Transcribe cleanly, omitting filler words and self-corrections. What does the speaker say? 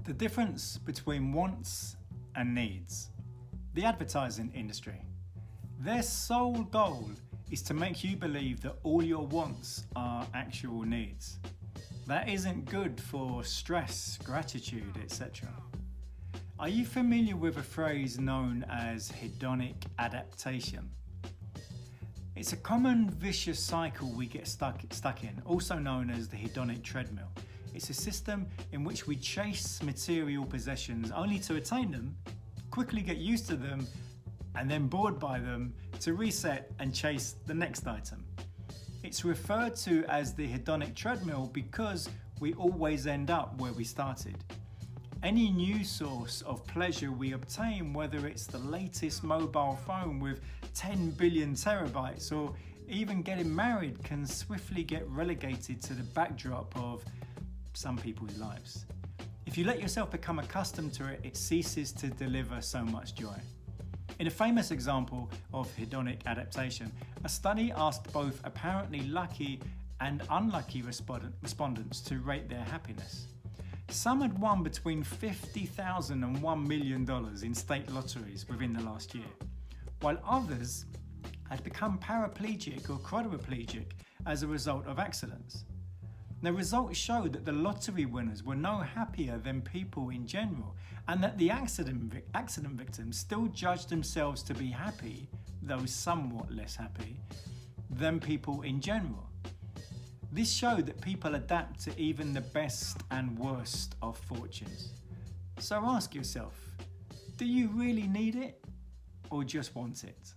The difference between wants and needs. The advertising industry. Their sole goal is to make you believe that all your wants are actual needs. That isn't good for stress, gratitude, etc. Are you familiar with a phrase known as hedonic adaptation? It's a common vicious cycle we get stuck in, also known as the hedonic treadmill. It's a system in which we chase material possessions only to attain them, quickly get used to them, and then bored by them to reset and chase the next item. It's referred to as the hedonic treadmill because we always end up where we started. Any new source of pleasure we obtain, whether it's the latest mobile phone with 10 billion terabytes or even getting married, can swiftly get relegated to the backdrop of some people's lives. If you let yourself become accustomed to it, it ceases to deliver so much joy. In a famous example of hedonic adaptation, a study asked both apparently lucky and unlucky respondents to rate their happiness. Some had won between $50,000 and $1 million in state lotteries within the last year, while others had become paraplegic or quadriplegic as a result of accidents. The results showed that the lottery winners were no happier than people in general, and that the accident victims still judged themselves to be happy, though somewhat less happy, than people in general. This showed that people adapt to even the best and worst of fortunes. So ask yourself, do you really need it or just want it?